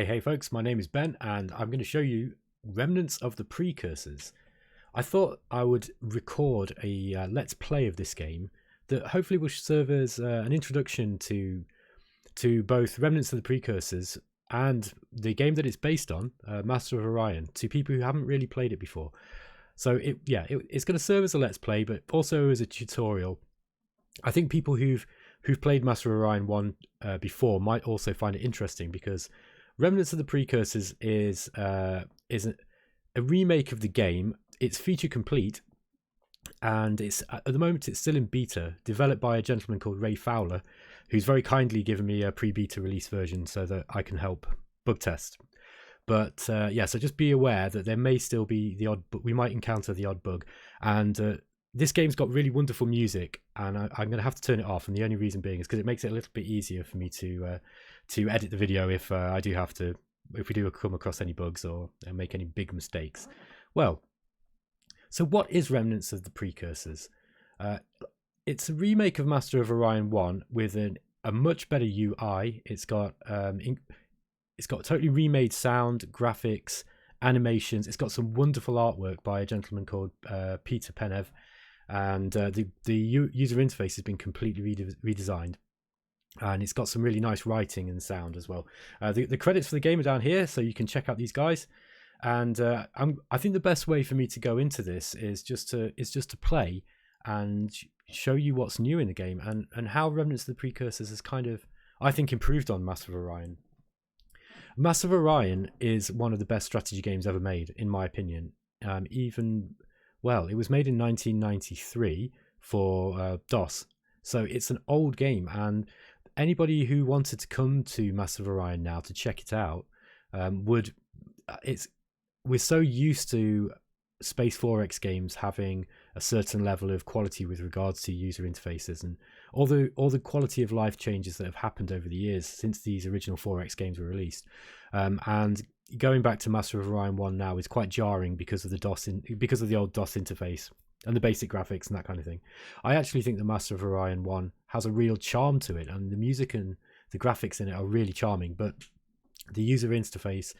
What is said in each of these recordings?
Hey folks, my name is Ben and I'm going to show you Remnants of the Precursors. I thought I would record a let's play of this game that hopefully will serve as an introduction to both Remnants of the Precursors and the game that it's based on, Master of Orion, to people who haven't really played it before. So it's going to serve as a let's play, but also as a tutorial. I think people who've played Master of Orion 1 before might also find it interesting, because Remnants of the Precursors is a remake of the game. It's feature complete, and it's at the moment it's still in beta, developed by a gentleman called Ray Fowler, who's very kindly given me a pre-beta release version so that I can help bug test. But so just be aware that there may still be the odd, we might encounter the odd bug, and this game's got really wonderful music, and I'm going to have to turn it off, and the only reason being is because it makes it a little bit easier for me to edit the video if we do come across any bugs or make any big mistakes. Well, so what is Remnants of the Precursors? It's a remake of Master of Orion 1 with a much better UI. It's got totally remade sound, graphics, animations. It's got some wonderful artwork by a gentleman called Peter Penev, and the user interface has been completely redesigned, and it's got some really nice writing and sound as well. The credits for the game are down here, so you can check out these guys. And I think the best way for me to go into this is just to play and show you what's new in the game, and how Remnants of the Precursors has kind of, I think, improved on Master of Orion. Master of Orion is one of the best strategy games ever made, in my opinion. It was made in 1993 for DOS, so it's an old game, and anybody who wanted to come to Master of Orion now to check it out we're so used to Space 4X games having a certain level of quality with regards to user interfaces, and all the quality of life changes that have happened over the years since these original 4X games were released, and going back to Master of Orion 1 now is quite jarring because of the old DOS interface and the basic graphics and that kind of thing. I actually think the Master of Orion 1 has a real charm to it, and the music and the graphics in it are really charming, but the user interface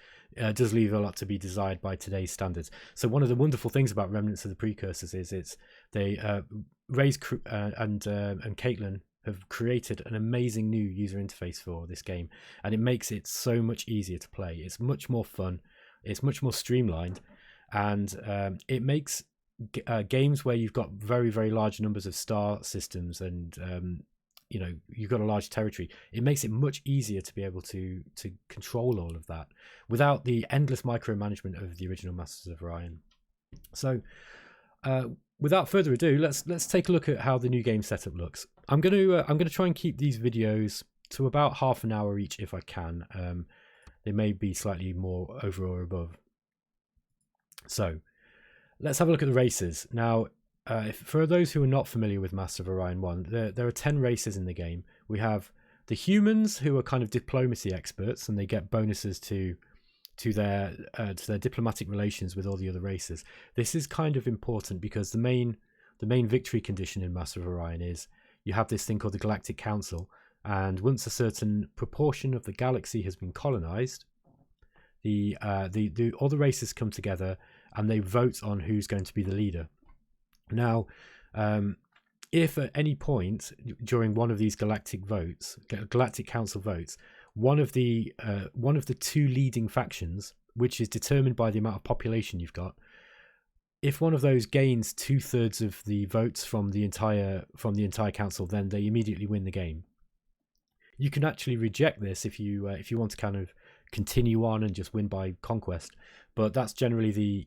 does leave a lot to be desired by today's standards. So one of the wonderful things about Remnants of the Precursors is Ray and Caitlin have created an amazing new user interface for this game, and it makes it so much easier to play. It's much more fun, it's much more streamlined, and it makes games where you've got very, very large numbers of star systems and you've got a large territory. It makes it much easier to be able to control all of that without the endless micromanagement of the original Masters of Orion. So without further ado, let's take a look at how the new game setup looks. I'm going to try and keep these videos to about half an hour each if I can. They may be slightly more over or above. So let's have a look at the races now. For those who are not familiar with Master of Orion 1, there are 10 races in the game. We have the humans, who are kind of diplomacy experts, and they get bonuses to their diplomatic relations with all the other races. This is kind of important because the main victory condition in Master of Orion is you have this thing called the Galactic Council, and once a certain proportion of the galaxy has been colonized, all the races come together and they vote on who's going to be the leader. Now, if at any point during one of these Galactic Council votes, one of the two leading factions, which is determined by the amount of population you've got, if one of those gains 2/3 of the votes from the entire council, then they immediately win the game. You can actually reject this if you want to kind of continue on and just win by conquest, but that's generally the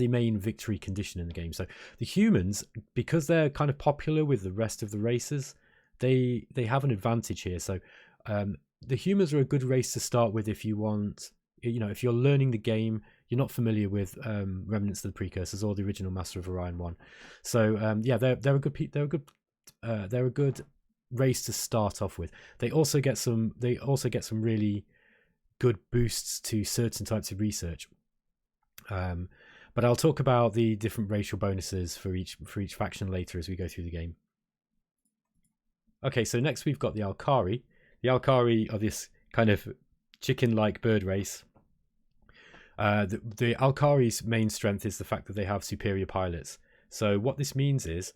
main victory condition in the game. So the humans, because they're kind of popular with the rest of the races, they have an advantage here. So the humans are a good race to start with if you want, if you're learning the game, you're not familiar with Remnants of the Precursors or the original Master of Orion 1. So they're a good race to start off with. They also get some really good boosts to certain types of research. But I'll talk about the different racial bonuses for each faction later as we go through the game. Okay, so next we've got the AltKhari. The AltKhari are this kind of chicken-like bird race. The AltKhari's main strength is the fact that they have superior pilots. So what this means is,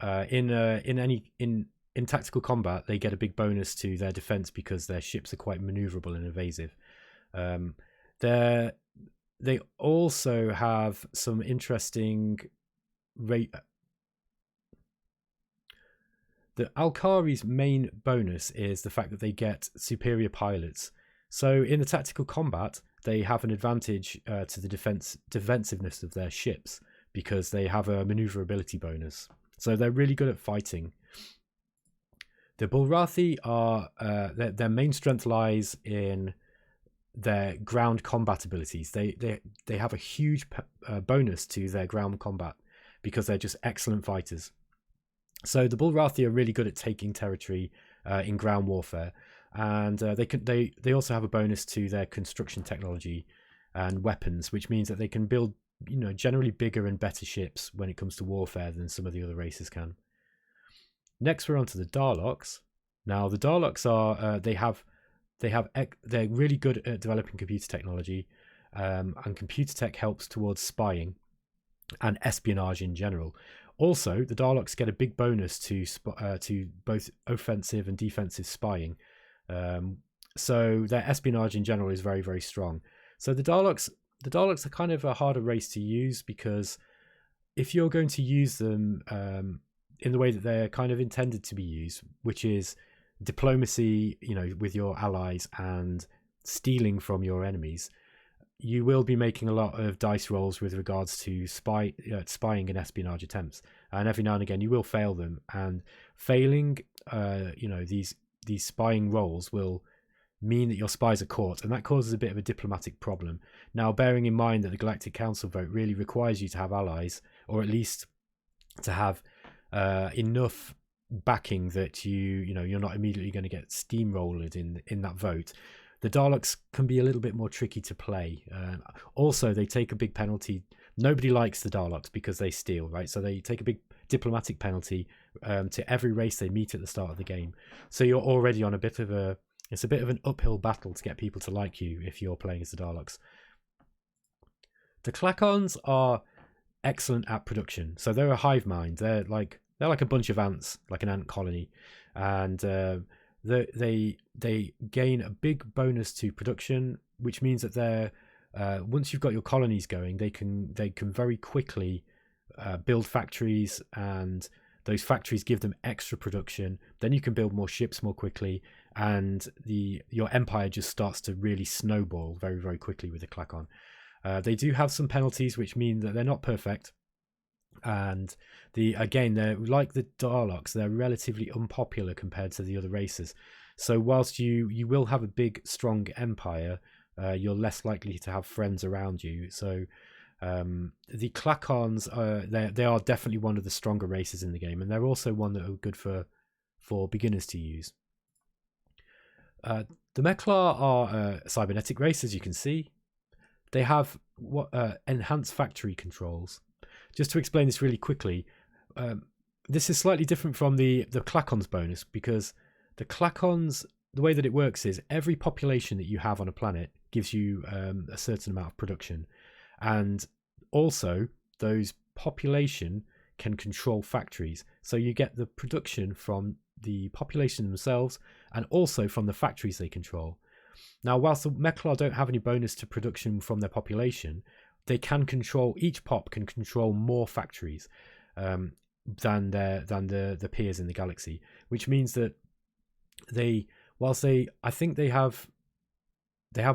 in tactical combat, they get a big bonus to their defense because their ships are quite maneuverable and evasive. They also have some interesting rate. The AltKhari's main bonus is the fact that they get superior pilots. So in the tactical combat, they have an advantage to the defensiveness of their ships because they have a maneuverability bonus. So they're really good at fighting. The Bulrathi are their main strength lies in their ground combat abilities. They have a huge bonus to their ground combat because they're just excellent fighters. So the Bulrathi are really good at taking territory in ground warfare, and they also have a bonus to their construction technology and weapons, which means that they can build generally bigger and better ships when it comes to warfare than some of the other races can. Next, we're on to the Daleks. Now, the Daleks are they're really good at developing computer technology, and computer tech helps towards spying and espionage in general. Also, the Daleks get a big bonus to both offensive and defensive spying. So their espionage in general is very, very strong. So the Daleks are kind of a harder race to use because if you're going to use them in the way that they're kind of intended to be used, which is diplomacy, with your allies and stealing from your enemies, you will be making a lot of dice rolls with regards to spying and espionage attempts, and every now and again you will fail them. And failing, these spying rolls will mean that your spies are caught, and that causes a bit of a diplomatic problem. Now, bearing in mind that the Galactic Council vote really requires you to have allies, or at least to have enough backing that you're not immediately going to get steamrolled in that vote. The Daleks can be a little bit more tricky to play. Also, they take a big penalty. Nobody likes the Daleks because they steal, right? So they take a big diplomatic penalty to every race they meet at the start of the game. So you're already on it's a bit of an uphill battle to get people to like you if you're playing as the Daleks. The Clockons are excellent at production. So they're a hive mind. They're like a bunch of ants, like an ant colony, and they gain a big bonus to production, which means that they're once you've got your colonies going, they can very quickly build factories, and those factories give them extra production. Then you can build more ships more quickly, and your empire just starts to really snowball very, very quickly with the Clockon. They do have some penalties, which mean that they're not perfect. And they're like the Daleks, they're relatively unpopular compared to the other races. So whilst you will have a big, strong empire, you're less likely to have friends around you. So the Clockons, they are definitely one of the stronger races in the game, and they're also one that are good for beginners to use. The Meklar are a cybernetic race, as you can see. They have enhanced factory controls. Just to explain this really quickly, this is slightly different from the Clockon's bonus, because the Clockons, the way that it works is every population that you have on a planet gives you a certain amount of production, and also those population can control factories. So you get the production from the population themselves and also from the factories they control. Now, whilst the Meklar don't have any bonus to production from their population, they can control, each pop can control more factories than the peers in the galaxy, which means that I think they have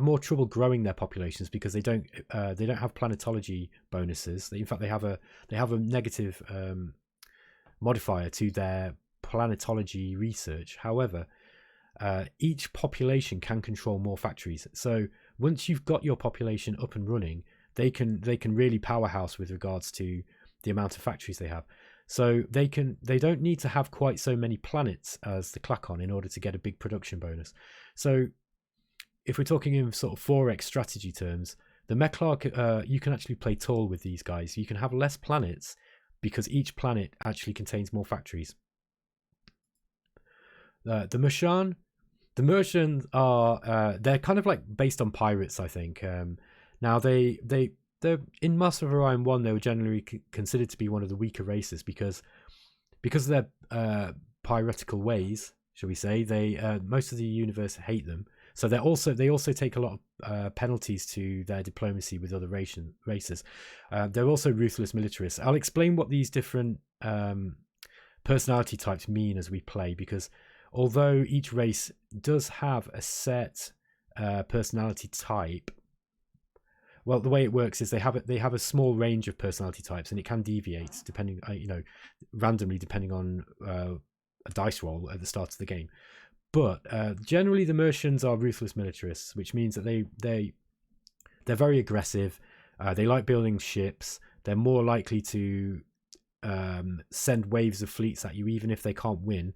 more trouble growing their populations because they don't have planetology bonuses. In fact, they have a negative modifier to their planetology research. However, each population can control more factories. So once you've got your population up and running, they can really powerhouse with regards to the amount of factories they have. So they don't need to have quite so many planets as the Clockon in order to get a big production bonus. So if we're talking in sort of 4x strategy terms, the Meklar, you can actually play tall with these guys. You can have less planets because each planet actually contains more factories. The Mushan, The Mercians are they're kind of like based on pirates, I think. Now they're in Master of Orion 1, they were generally considered to be one of the weaker races because of their piratical ways, shall we say. They most of the universe hate them, so they also take a lot of penalties to their diplomacy with other races. They're also ruthless militarists. I'll explain what these different personality types mean as we play, because although each race does have a set personality type, well, the way it works is they have a small range of personality types, and it can deviate depending, randomly depending on a dice roll at the start of the game. But generally, the Mercians are ruthless militarists, which means that they're very aggressive. They like building ships. They're more likely to send waves of fleets at you, even if they can't win,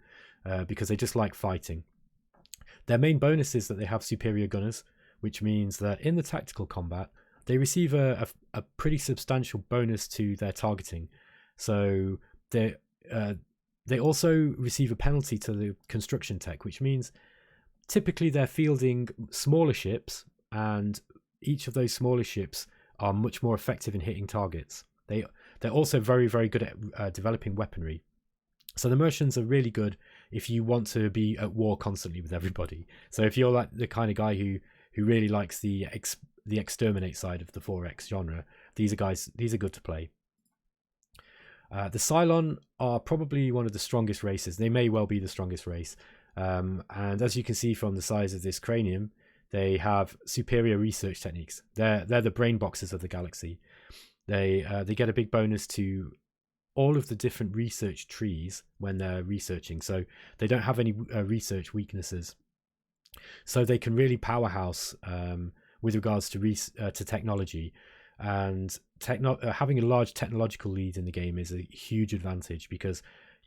because they just like fighting. Their main bonus is that they have superior gunners, which means that in the tactical combat, they receive a pretty substantial bonus to their targeting. So they also receive a penalty to the construction tech, which means typically they're fielding smaller ships, and each of those smaller ships are much more effective in hitting targets. They're also very, very good at developing weaponry. So the Mercians are really good if you want to be at war constantly with everybody. So if you're like the kind of guy who really likes the exterminate side of the 4X genre, these are good to play. The Cylon are probably one of the strongest races. They may well be the strongest race. And as you can see from the size of this cranium, they have superior research techniques. They're the brain boxes of the galaxy. They get a big bonus to all of the different research trees when they're researching. So they don't have any research weaknesses. So they can really powerhouse with regards to technology, and having a large technological lead in the game is a huge advantage, because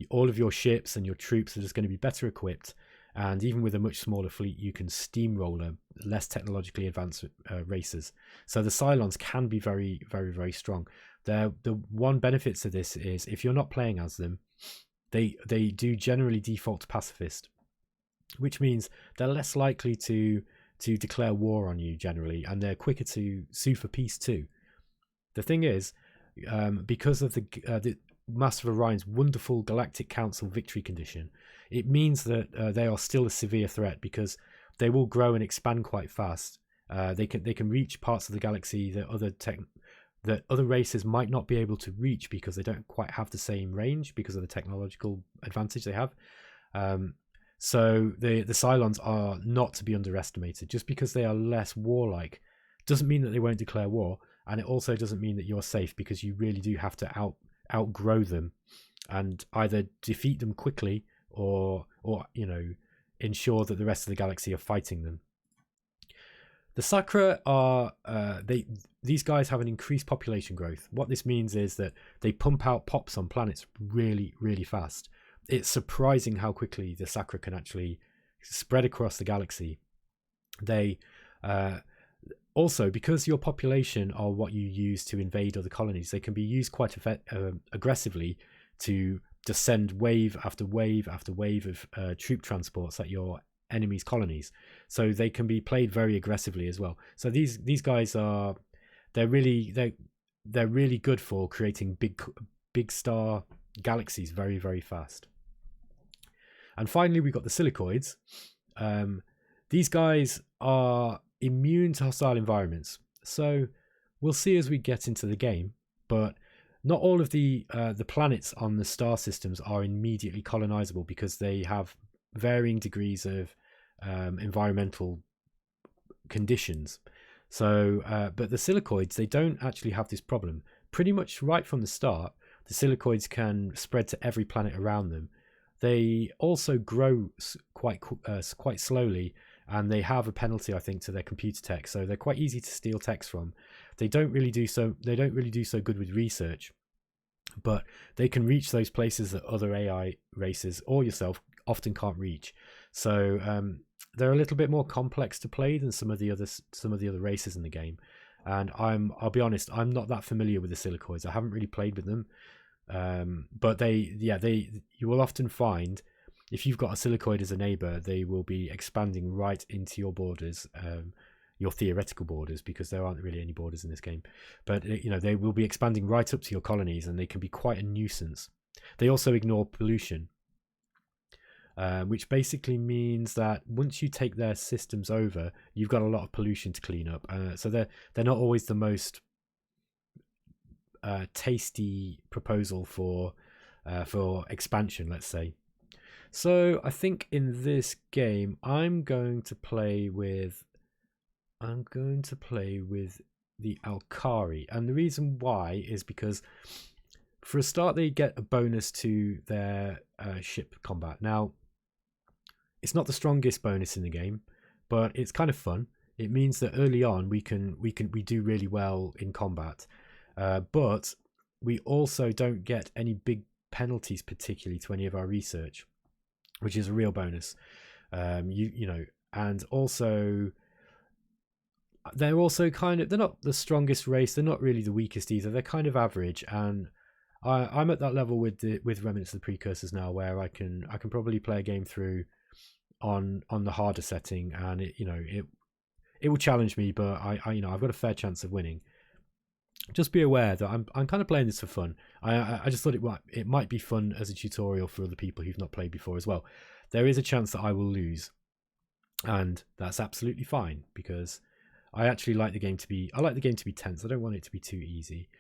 all of your ships and your troops are just going to be better equipped, and even with a much smaller fleet you can steamroller less technologically advanced races. So the Cylons can be very, very, very strong. The one benefit to this is if you're not playing as them, they do generally default pacifist, which means they're less likely to declare war on you generally, and they're quicker to sue for peace too. The thing is, because of the Master of Orion's wonderful Galactic Council victory condition, it means that they are still a severe threat, because they will grow and expand quite fast. They can reach parts of the galaxy that other races might not be able to reach, because they don't quite have the same range because of the technological advantage they have. So the Cylons are not to be underestimated. Just because they are less warlike doesn't mean that they won't declare war, and it also doesn't mean that you're safe, because you really do have to outgrow them and either defeat them quickly or ensure that the rest of the galaxy are fighting them. The Sacre are these guys have an increased population growth. What this means is that they pump out pops on planets really, really fast. It's surprising how quickly the Sacre can actually spread across the galaxy. They also, because your population are what you use to invade other colonies, they can be used quite aggressively to send wave after wave after wave of troop transports at your enemies' colonies. So they can be played very aggressively as well. So these guys they're really good for creating big star galaxies very, very fast. And finally, we've got the Silicoids. These guys are immune to hostile environments. So we'll see as we get into the game, but not all of the planets on the star systems are immediately colonizable, because they have varying degrees of environmental conditions. So, but the Silicoids, they don't actually have this problem. Pretty much right from the start, the Silicoids can spread to every planet around them. They also grow quite slowly, and they have a penalty, I think, to their computer tech. So they're quite easy to steal techs from. They don't really do so good with research, but they can reach those places that other AI races or yourself often can't reach. So they're a little bit more complex to play than some of the other races in the game. And I'll be honest, I'm not that familiar with the Silicoids. I haven't really played with them. But you will often find if you've got a Silicoid as a neighbor, they will be expanding right into your borders, your theoretical borders, because there aren't really any borders in this game. But they will be expanding right up to your colonies, and they can be quite a nuisance. They also ignore pollution, which basically means that once you take their systems over, you've got a lot of pollution to clean up. So they're not always the most tasty proposal for expansion, let's say. So I think in this game I'm going to play with the AltKhari, and the reason why is because for a start they get a bonus to their ship combat. Now, it's not the strongest bonus in the game, but it's kind of fun. It means that early on we do really well in combat, but we also don't get any big penalties particularly to any of our research, which is a real bonus. And also they're also they're not the strongest race, they're not really the weakest either, they're kind of average. And I'm at that level with Remnants of the Precursors now, where I can probably play a game through on the harder setting, and it will challenge me, but I've got a fair chance of winning. Just be aware that I'm kind of playing this for fun. I just thought it might be fun as a tutorial for other people who've not played before as well. There is a chance that I will lose, and that's absolutely fine, because I actually like the game to be tense. I don't want it to be too easy.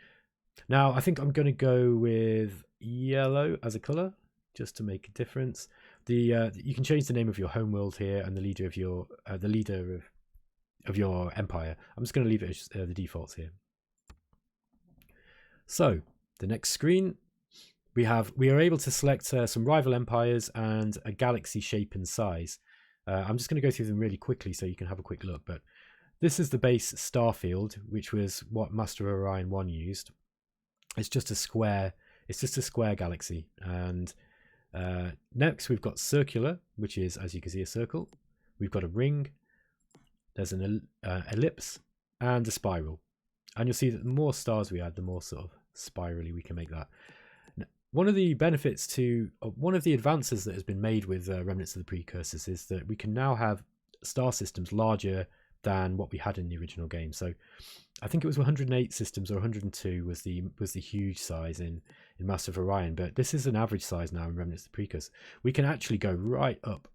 Now I think I'm going to go with yellow as a color, just to make a difference. You can change the name of your homeworld here, and the leader of your empire. I'm just going to leave it as the defaults here. So the next screen, we are able to select some rival empires and a galaxy shape and size. I'm just going to go through them really quickly so you can have a quick look. But this is the base star field, which was what Master of Orion 1 used. It's just a square galaxy. And next we've got circular, which is, as you can see, a circle. We've got a ring. There's an ellipse and a spiral. And you'll see that the more stars we add, the more sort of spirally we can make that. Now, one of the advances that has been made with Remnants of the Precursors is that we can now have star systems larger than what we had in the original game. So I think it was 108 systems, or 102 was the huge size in Master of Orion, but this is an average size now in Remnants of the Precursors. We can actually go right up,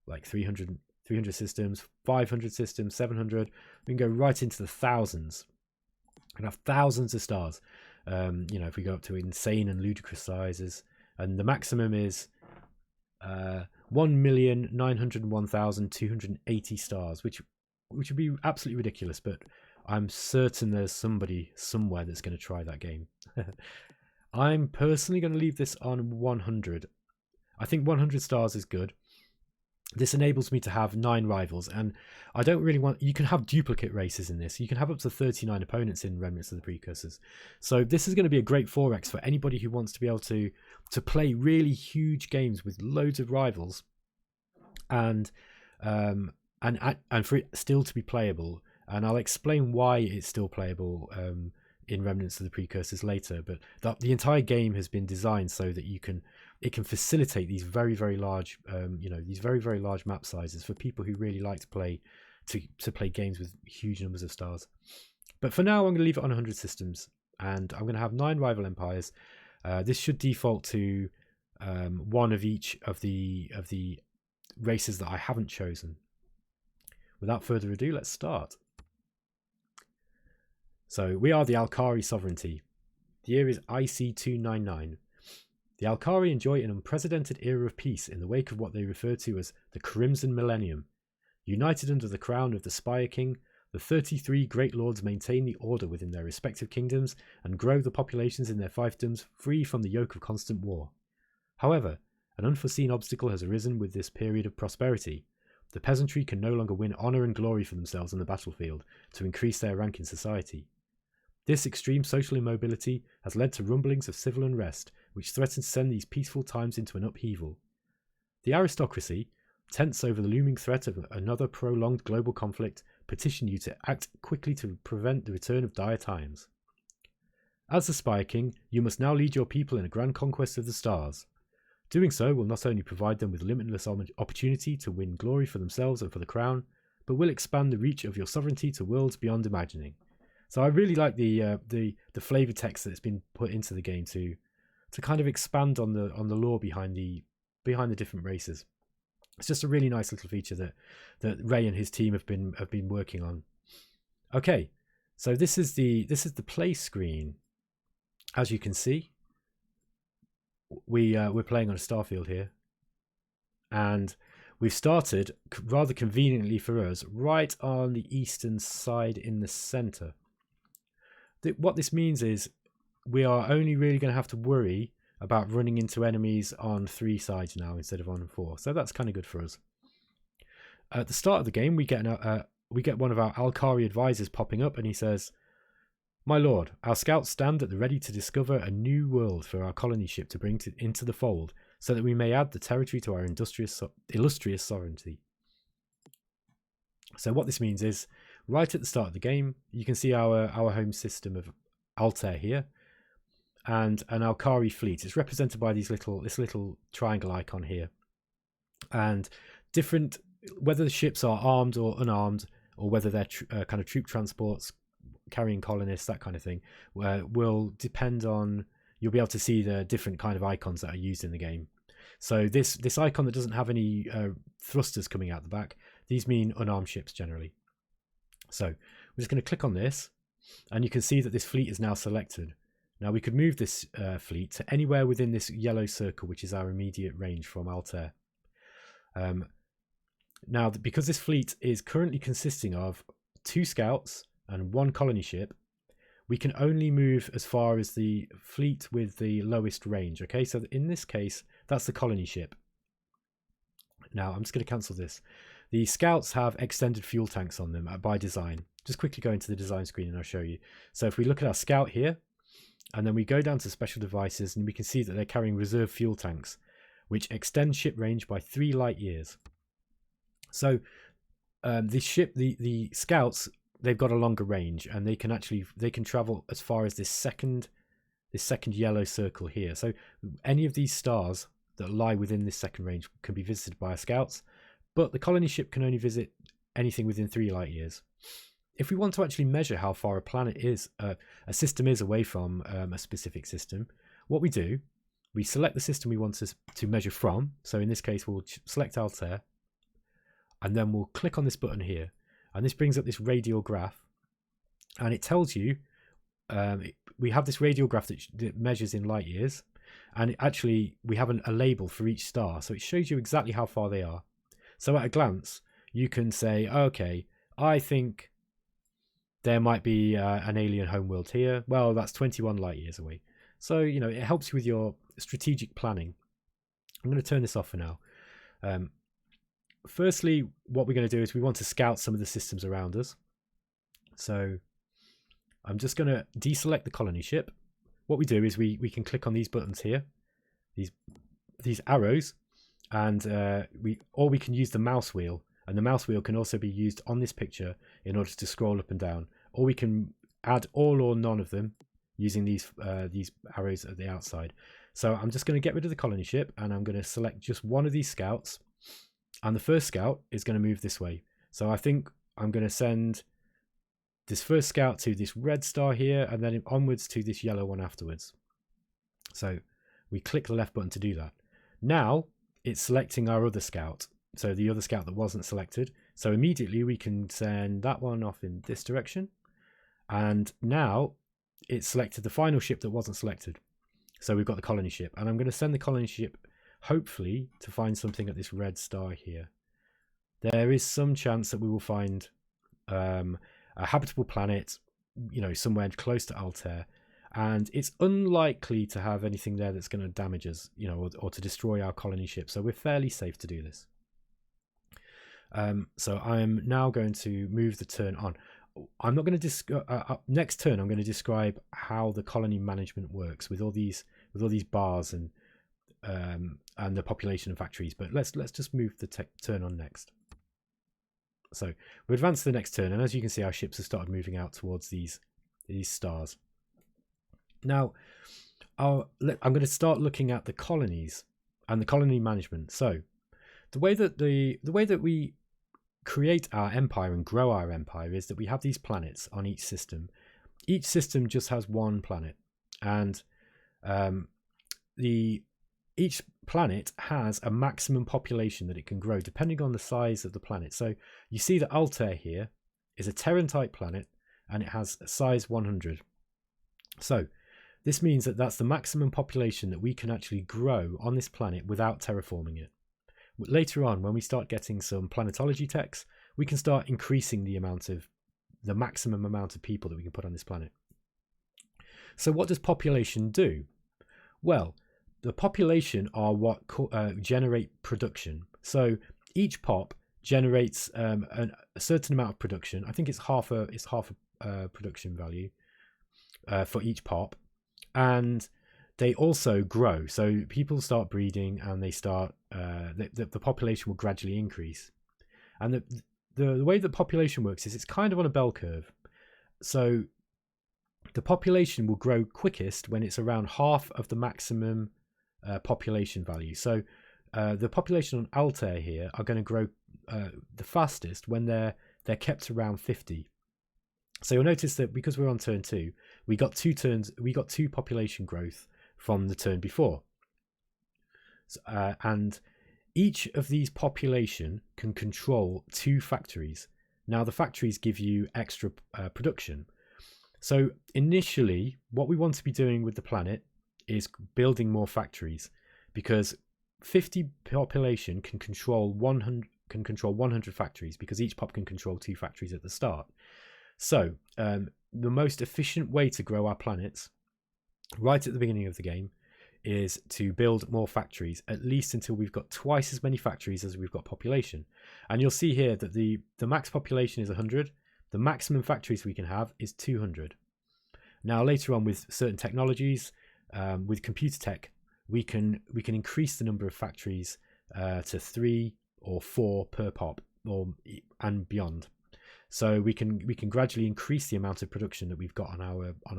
like 300 systems, 500 systems, 700. We can go right into the thousands and have thousands of stars. If we go up to insane and ludicrous sizes, and the maximum is 1,901,280 stars, which would be absolutely ridiculous, but I'm certain there's somebody somewhere that's going to try that game. I'm personally going to leave this on 100. I think 100 stars is good. This enables me to have 9 rivals, and I don't really want... You can have duplicate races in this. You can have up to 39 opponents in Remnants of the Precursors. So this is going to be a great 4X for anybody who wants to be able to play really huge games with loads of rivals, and for it still to be playable. And I'll explain why it's still playable in Remnants of the Precursors later. But the entire game has been designed so that it can facilitate these very, very large, these very, very large map sizes for people who really like to play games with huge numbers of stars. But for now, I'm going to leave it on 100 systems, and I'm going to have 9 rival empires. This should default to one of each of the races that I haven't chosen. Without further ado, let's start. So we are the AltKhari sovereignty. The year is IC 299. The AltKhari enjoy an unprecedented era of peace in the wake of what they refer to as the Crimson Millennium. United under the crown of the Spire King, the 33 Great Lords maintain the order within their respective kingdoms and grow the populations in their fiefdoms free from the yoke of constant war. However, an unforeseen obstacle has arisen with this period of prosperity. The peasantry can no longer win honour and glory for themselves on the battlefield to increase their rank in society. This extreme social immobility has led to rumblings of civil unrest, which threaten to send these peaceful times into an upheaval. The aristocracy, tense over the looming threat of another prolonged global conflict, petition you to act quickly to prevent the return of dire times. As the Spire King, you must now lead your people in a grand conquest of the stars. Doing so will not only provide them with limitless opportunity to win glory for themselves and for the crown, but will expand the reach of your sovereignty to worlds beyond imagining. So I really like the flavor text that's been put into the game to kind of expand on the lore behind the different races. It's just a really nice little feature that Ray and his team have been working on. Okay, so this is the play screen. As you can see, we're playing on a starfield here, and we've started rather conveniently for us right on the eastern side in the center. What this means is we are only really going to have to worry about running into enemies on 3 sides now instead of on 4, so that's kind of good for us. At the start of the game, we get one of our AltKhari advisors popping up, and he says, "My lord, our scouts stand at the ready to discover a new world for our colony ship to bring into the fold, so that we may add the territory to our illustrious sovereignty." So what this means is, right at the start of the game, you can see our home system of Altair here, and an AltKhari fleet. It's represented by this little triangle icon here, and different, whether the ships are armed or unarmed, or whether they're kind of troop transports carrying colonists, that kind of thing, will depend on, you'll be able to see the different kind of icons that are used in the game. So this icon that doesn't have any thrusters coming out the back, these mean unarmed ships generally. So we're just going to click on this, and you can see that this fleet is now selected. Now we could move this fleet to anywhere within this yellow circle, which is our immediate range from Altair. Now, because this fleet is currently consisting of 2 scouts and 1 colony ship, we can only move as far as the fleet with the lowest range. Okay, so in this case, that's the colony ship. Now, I'm just going to cancel this. The scouts have extended fuel tanks on them by design. Just quickly go into the design screen and I'll show you. So if we look at our scout here, and then we go down to special devices, and we can see that they're carrying reserve fuel tanks, which extend ship range by 3 light years. So the scouts, they've got a longer range, and they can travel as far as this second yellow circle here. So any of these stars that lie within this second range can be visited by our scouts, but the colony ship can only visit anything within 3 light years. If we want to actually measure how far a planet is, a system is away from a specific system, what we do, we select the system we want to measure from. So in this case, we'll select Altair, and then we'll click on this button here, and this brings up this radial graph, and it tells you we have this radial graph that measures in light years, and actually we have a label for each star, so it shows you exactly how far they are. So at a glance, you can say, okay, I think there might be an alien homeworld here. Well, that's 21 light years away. So, you know, it helps you with your strategic planning. I'm going to turn this off for now. Firstly, what we're going to do is we want to scout some of the systems around us. So I'm just going to deselect the colony ship. What we do is we can click on these buttons here, these arrows, and we can use the mouse wheel. And the mouse wheel can also be used on this picture in order to scroll up and down. Or we can add all or none of them using these arrows at the outside. So I'm just going to get rid of the colony ship, and I'm going to select just one of these scouts. And the first scout is going to move this way. So I think I'm going to send this first scout to this red star here, and then onwards to this yellow one afterwards. So we click the left button to do that. Now it's selecting our other scout. So the other scout that wasn't selected. So immediately we can send that one off in this direction. And now it's selected the final ship that wasn't selected. So we've got the colony ship. And I'm going to send the colony ship, hopefully, to find something at this red star here. There is some chance that we will find a habitable planet, you know, somewhere close to Altair. And it's unlikely to have anything there that's going to damage us, you know, or to destroy our colony ship. So we're fairly safe to do this. So I'm now going to move the turn on. I'm not going to next turn. I'm going to describe how the colony management works with all these bars and the population of factories. But let's just move the turn on next. So we advance to the next turn, and as you can see, our ships have started moving out towards these stars. Now, I'm going to start looking at the colonies and the colony management. So the way that we create our empire and grow our empire is that we have these planets on each system. Each system just has one planet, and each planet has a maximum population that it can grow depending on the size of the planet. So you see that Altair here is a Terran type planet, and it has size 100. So this means that that's the maximum population that we can actually grow on this planet without terraforming it. Later on, when we start getting some planetology techs, we can start increasing the maximum amount of people that we can put on this planet. So what does population do? Well, the population are what generate production. So each pop generates a certain amount of production. I think it's half a production value for each pop, and they also grow. So people start breeding, and they start the population will gradually increase. And the way that population works is it's kind of on a bell curve. So the population will grow quickest when it's around half of the maximum population value. So the population on Altair here are going to grow the fastest when they're kept around 50. So you'll notice that because we're on turn 2, we got two population growth from the turn before. So, and each of these population can control 2 factories. Now the factories give you extra production. So initially, what we want to be doing with the planet is building more factories, because 50 population can control 100 factories, because each pop can control 2 factories at the start. So the most efficient way to grow our planets right at the beginning of the game is to build more factories, at least until we've got twice as many factories as we've got population. And you'll see here that the max population is 100. The maximum factories we can have is 200. Now later on, with certain technologies, with computer tech, we can increase the number of factories to 3 or 4 per pop, and beyond. So we can gradually increase the amount of production that we've got on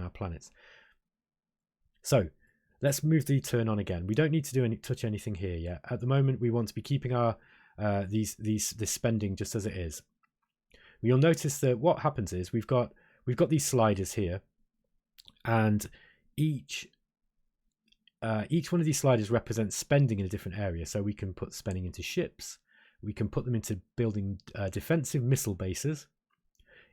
our planets. So let's move the turn on again. We don't need to touch anything here yet. At the moment, we want to be keeping our this spending just as it is. You'll notice that what happens is we've got these sliders here, and each one of these sliders represents spending in a different area. So we can put spending into ships, we can put them into building defensive missile bases,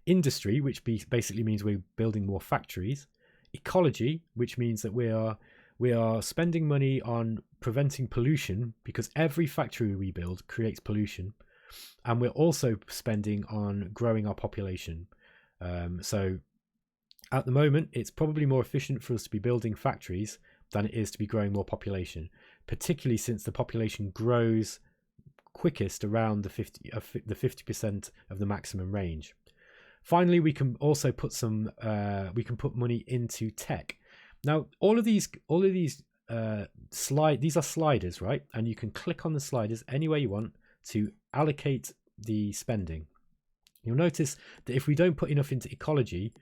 industry, which basically means we're building more factories, ecology, which means that we are spending money on preventing pollution, because every factory we build creates pollution, and we're also spending on growing our population. So at the moment, it's probably more efficient for us to be building factories than it is to be growing more population, particularly since the population grows quickest around the 50% of the maximum range. Finally, we can also put put money into tech. Now, all of these these are sliders, right? And you can click on the sliders any way you want to allocate the spending. You'll notice that if we don't put enough into ecology,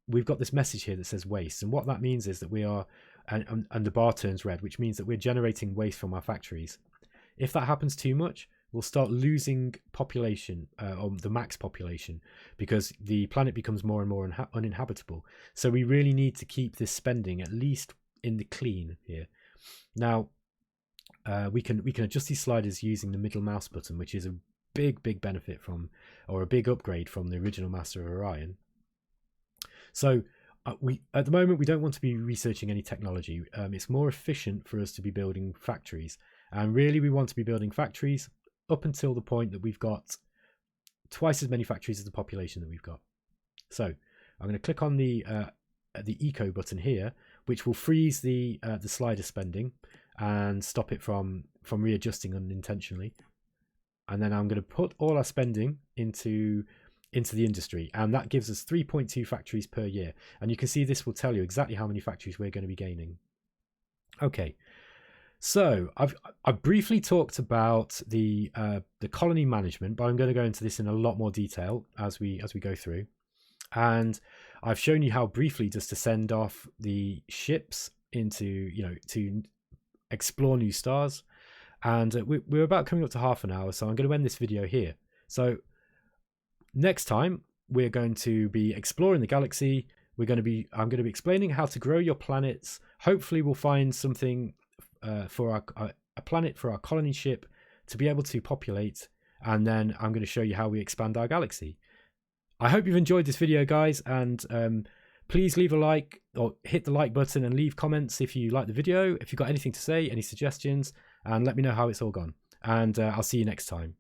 we've got this message here that says waste, and what that means is that we are, and the bar turns red, which means that we're generating waste from our factories. If that happens too much, we'll start losing population, or the max population, because the planet becomes more and more uninhabitable. So we really need to keep this spending at least in the clean here. Now we can adjust these sliders using the middle mouse button, which is a big benefit from, or a big upgrade from, the original Master of Orion. So at the moment, we don't want to be researching any technology. It's more efficient for us to be building factories, and really we want to be building factories up until the point that we've got twice as many factories as the population that we've got. So I'm going to click on the eco button here, which will freeze the slider spending and stop it from readjusting unintentionally. And then I'm going to put all our spending into the industry, and that gives us 3.2 factories per year. And you can see this will tell you exactly how many factories we're going to be gaining. Okay. So I've briefly talked about the colony management, but I'm going to go into this in a lot more detail as we go through. And I've shown you how briefly just to send off the ships into, to explore new stars. And we're about coming up to half an hour, so I'm going to end this video here. So next time we're going to be exploring the galaxy. I'm going to be explaining how to grow your planets. Hopefully we'll find something for a planet for our colony ship to be able to populate, and then I'm going to show you how we expand our galaxy. I hope you've enjoyed this video, guys, and please leave a like or hit the like button and leave comments if you like the video, if you've got anything to say, any suggestions, and let me know how it's all gone. And I'll see you next time.